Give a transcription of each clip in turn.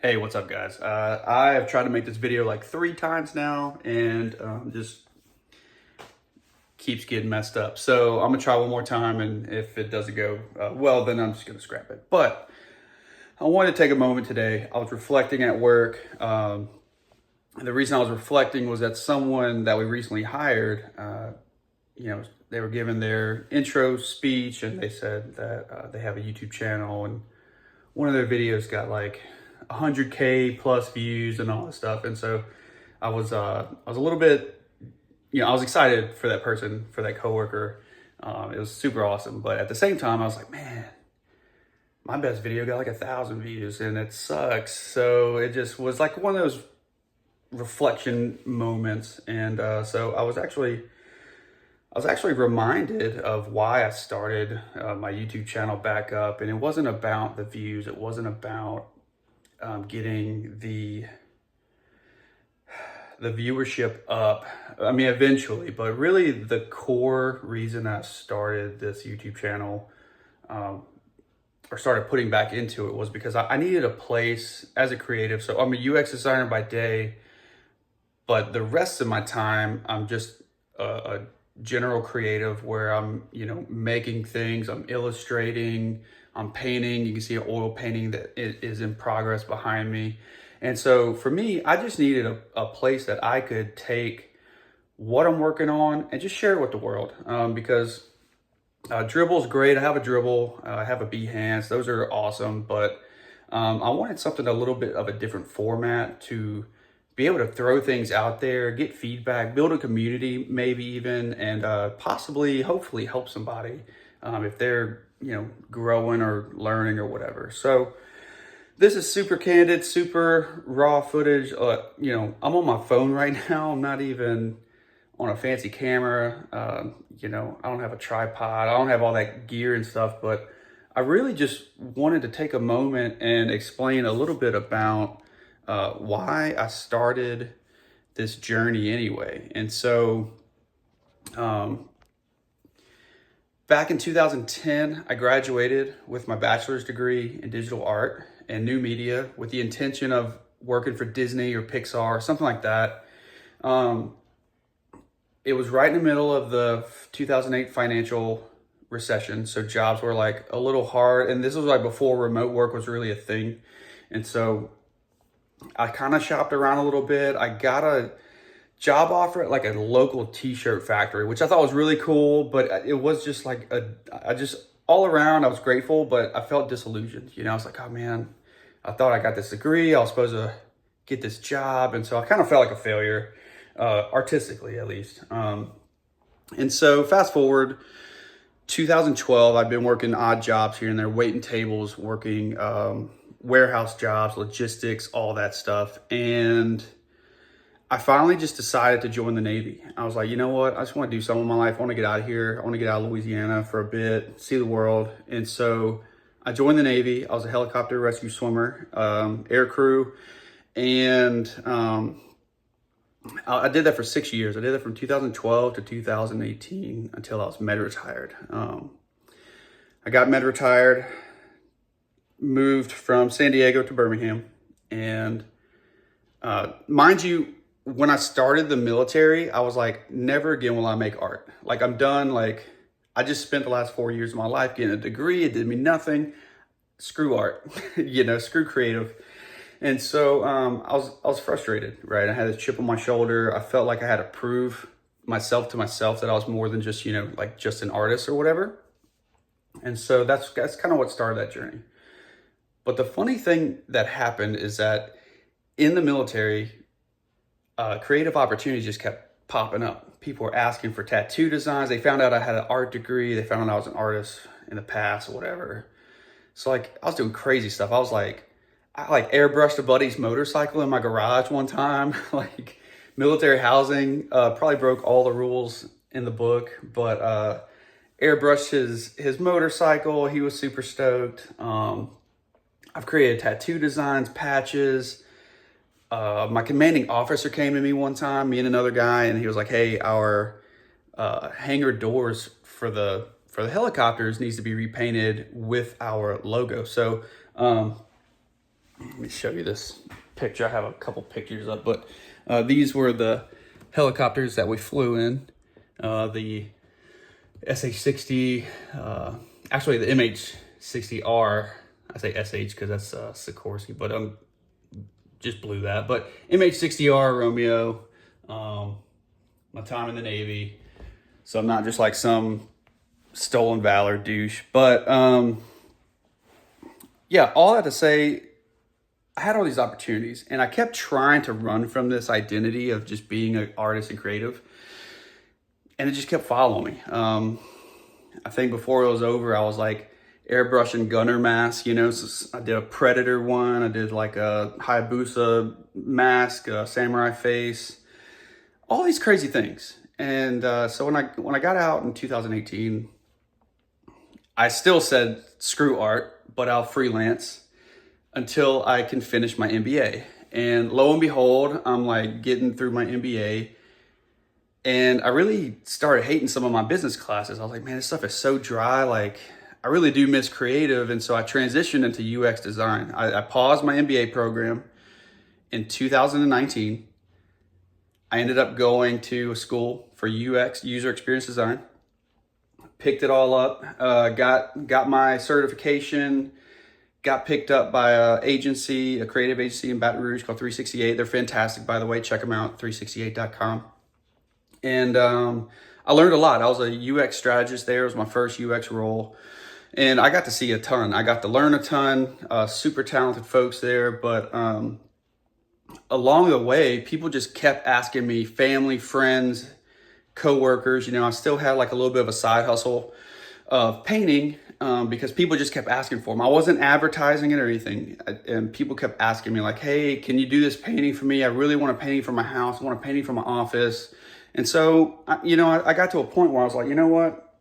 Hey, what's up, guys? I have tried to make this video like 3 times now, and just keeps getting messed up. So I'm gonna try one more time, and if it doesn't go well, then I'm just gonna scrap it. But I wanted to take a moment today. I was reflecting at work. And the reason I was reflecting was that someone that we recently hired, they were given their intro speech, and they said that they have a YouTube channel, and one of their videos got like 100K plus views and all this stuff. And so I was a little bit, I was excited for that person, for that coworker. It was super awesome. But at the same time, I was like, man, my best video got like 1,000 views and it sucks. So it just was like one of those reflection moments. And so I was actually reminded of why I started my YouTube channel back up. And it wasn't about the views. It wasn't about getting the viewership up. I mean, eventually, but really the core reason I started this YouTube channel, or started putting back into it, was because I needed a place as a creative. So I'm a UX designer by day, but the rest of my time, I'm just a general creative where I'm, making things, I'm illustrating, I'm painting. You can see an oil painting that is in progress behind me. And so for me, I just needed a place that I could take what I'm working on and just share it with the world. Because dribble's great. I have a dribble, I have a Behance. Those are awesome. But I wanted something a little bit of a different format to be able to throw things out there, get feedback, build a community, maybe even, and possibly, hopefully help somebody if they're, growing or learning or whatever. So this is super candid, super raw footage. I'm on my phone right now. I'm not even on a fancy camera. I don't have a tripod. I don't have all that gear and stuff, but I really just wanted to take a moment and explain a little bit about why I started this journey anyway. And so, back in 2010, I graduated with my bachelor's degree in digital art and new media with the intention of working for Disney or Pixar or something like that. It was right in the middle of the 2008 financial recession, so jobs were like a little hard, and this was like before remote work was really a thing. And so I kind of shopped around a little bit. I got a job offer at like a local t-shirt factory, which I thought was really cool, but it was just like all around, I was grateful, but I felt disillusioned. I was like, oh man, I thought I got this degree. I was supposed to get this job. And so I kind of felt like a failure, artistically at least. And so fast forward 2012, I've been working odd jobs here and there, waiting tables, working warehouse jobs, logistics, all that stuff. And I finally just decided to join the Navy. I was like, you know what? I just want to do something in my life. I want to get out of here. I want to get out of Louisiana for a bit, see the world. And so I joined the Navy. I was a helicopter rescue swimmer, air crew. And I did that for 6 years. I did that from 2012 to 2018 until I was med retired. I got med retired, moved from San Diego to Birmingham. And mind you, when I started the military, I was like, never again will I make art. Like, I'm done. Like, I just spent the last 4 years of my life getting a degree. It did me nothing. Screw art, screw creative. And so I was frustrated, right? I had a chip on my shoulder. I felt like I had to prove myself to myself that I was more than just, like just an artist or whatever. And so that's kind of what started that journey. But the funny thing that happened is that in the military, creative opportunities just kept popping up. People were asking for tattoo designs. They found out I had an art degree. They found out I was an artist in the past or whatever. So like I was doing crazy stuff. I airbrushed a buddy's motorcycle in my garage one time. Like military housing, probably broke all the rules in the book, but airbrushed his motorcycle. He was super stoked. I've created tattoo designs, patches. My commanding officer came to me one time, me and another guy, and he was like, hey, our hangar doors for the helicopters needs to be repainted with our logo. So Let me show you this picture. I have a couple pictures up, but these were the helicopters that we flew in. The SH-60, actually the MH-60R. I say SH because that's Sikorsky, but just blew that. But MH-60R Romeo, my time in the Navy. So I'm not just like some stolen valor douche. But yeah, all that to say, I had all these opportunities and I kept trying to run from this identity of just being an artist and creative. And it just kept following me. I think before it was over, I was like airbrushing gunner masks, you know. So I did a Predator one. I did like a Hayabusa mask, a samurai face, all these crazy things. And so when I got out in 2018, I still said, screw art, but I'll freelance until I can finish my MBA. And lo and behold, I'm like getting through my MBA. And I really started hating some of my business classes. I was like, man, this stuff is so dry. Like, I really do miss creative. And so I transitioned into UX design. I paused my MBA program in 2019. I ended up going to a school for UX, user experience design. Picked it all up, got my certification, got picked up by a creative agency in Baton Rouge called 368. They're fantastic, by the way. Check them out, 368.com. And I learned a lot. I was a UX strategist there. It was my first UX role. And I got to see a ton. I got to learn a ton, super talented folks there. But along the way, people just kept asking me, family, friends, coworkers, you know, I still had like a little bit of a side hustle of painting because people just kept asking for them. I wasn't advertising it or anything. And people kept asking me like, hey, can you do this painting for me? I really want a painting for my house. I want a painting for my office. And so, you know, I got to a point where I was like, you know what?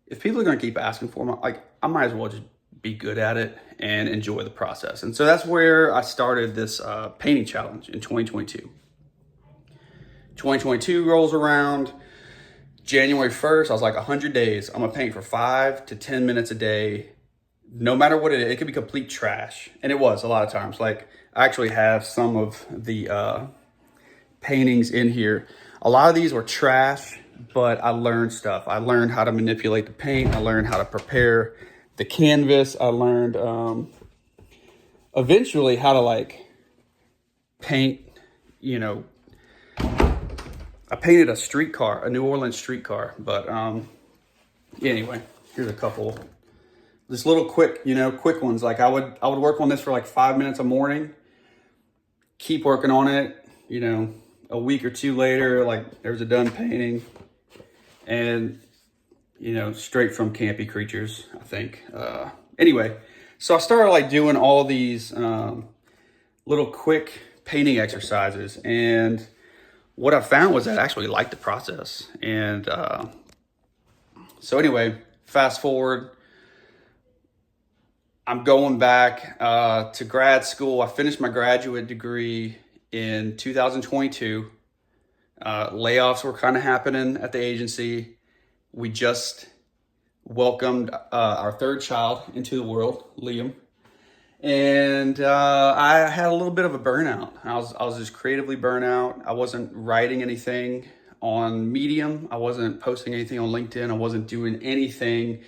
If people are going to keep asking for them, like, I might as well just be good at it and enjoy the process. And so that's where I started this painting challenge in 2022. 2022 rolls around. January 1st, I was like, 100 days. I'm going to paint for 5 to 10 minutes a day. No matter what it is, it could be complete trash. And it was a lot of times. Like, I actually have some of the paintings in here. A lot of these were trash, but I learned stuff. I learned how to manipulate the paint. I learned how to prepare the canvas. I learned eventually how to like paint, you know, I painted a streetcar, a New Orleans streetcar, but anyway, here's a couple, just little quick ones. Like I would work on this for like 5 minutes a morning, keep working on it, you know, a week or two later, like there's a done painting, and you know, straight from Campy Creatures, I think. Anyway, so I started like doing all these little quick painting exercises, and what I found was that I actually liked the process. And so anyway, fast forward, I'm going back to grad school. I finished my graduate degree in 2022. Layoffs were kind of happening at the agency. We just welcomed our third child into the world, Liam. And I had a little bit of a burnout. I was just creatively burnt out. I wasn't writing anything on Medium. I wasn't posting anything on LinkedIn. I wasn't doing anything.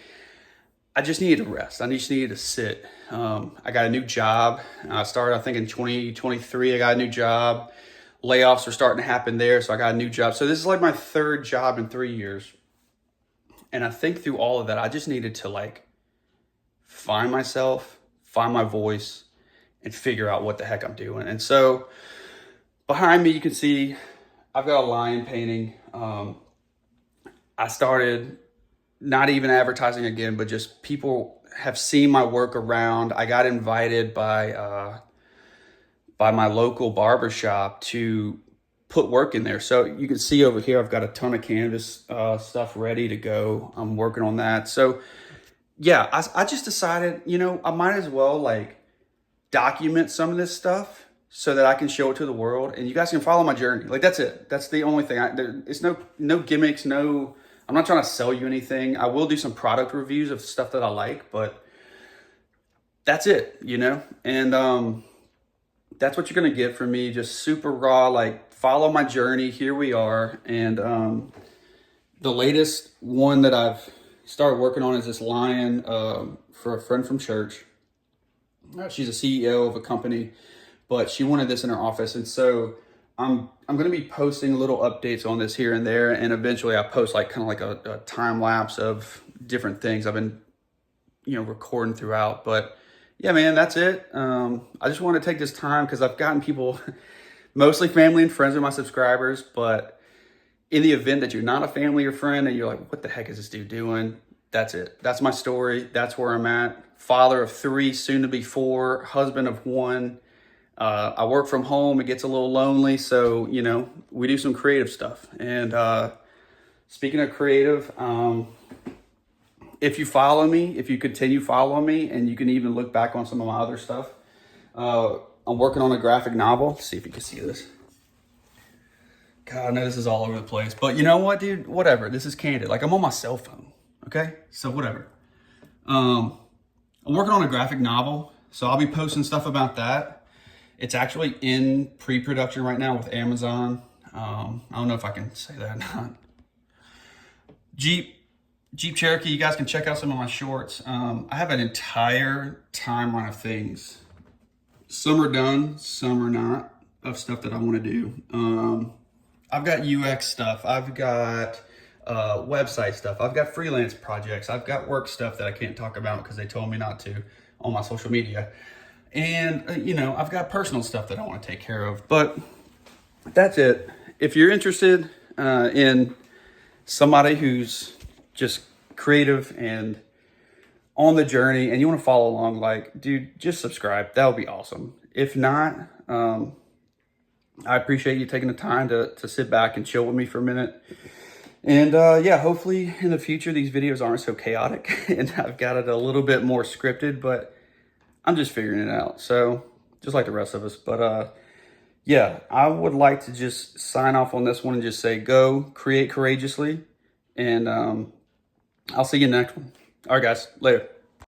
I just needed to rest. I just needed to sit. I got a new job. I started, I think, in 2023. I got a new job. Layoffs were starting to happen there, so I got a new job. So this is like my third job in 3 years. And I think through all of that, I just needed to like find myself, find my voice, and figure out what the heck I'm doing. And so behind me, you can see I've got a lion painting. I started not even advertising again, but just people have seen my work around. I got invited by my local barber shop to put work in there. So you can see over here, I've got a ton of canvas stuff ready to go. I'm working on that. So yeah, I just decided, you know, I might as well like document some of this stuff so that I can show it to the world and you guys can follow my journey. Like, that's it. That's the only thing. It's no gimmicks, no, I'm not trying to sell you anything. I will do some product reviews of stuff that I like, but that's it, you know? And that's what you're gonna get from me, just super raw, like follow my journey, here we are. And the latest one that I've started working on is this lion for a friend from church. She's a CEO of a company, but she wanted this in her office. And so I'm going to be posting little updates on this here and there. And eventually I post like kind of like a time lapse of different things I've been, recording throughout. But yeah, man, that's it. I just want to take this time because I've gotten people, mostly family and friends of my subscribers, but in the event that you're not a family or friend and you're like, what the heck is this dude doing? That's it. That's my story. That's where I'm at. Father of 3, soon to be 4, husband of 1. I work from home. It gets a little lonely. So, we do some creative stuff. And speaking of creative, if you follow me, if you continue following me, and you can even look back on some of my other stuff, I'm working on a graphic novel. Let's see if you can see this. God, I know this is all over the place, but you know what, dude? Whatever. This is candid. Like, I'm on my cell phone, okay? So whatever. I'm working on a graphic novel, so I'll be posting stuff about that. It's actually in pre-production right now with Amazon. I don't know if I can say that or not. Jeep Cherokee, you guys can check out some of my shorts. I have an entire timeline of things. Some are done, some are not, of stuff that I want to do. I've got UX stuff. I've got website stuff. I've got freelance projects. I've got work stuff that I can't talk about because they told me not to on my social media. And, I've got personal stuff that I want to take care of. But that's it. If you're interested in somebody who's just creative and on the journey and you want to follow along, like, dude, just subscribe. That would be awesome. If not, I appreciate you taking the time to sit back and chill with me for a minute. And yeah, hopefully in the future, these videos aren't so chaotic and I've got it a little bit more scripted, but I'm just figuring it out. So just like the rest of us, but yeah, I would like to just sign off on this one and just say, go create courageously. And I'll see you in the next one. All right, guys, later.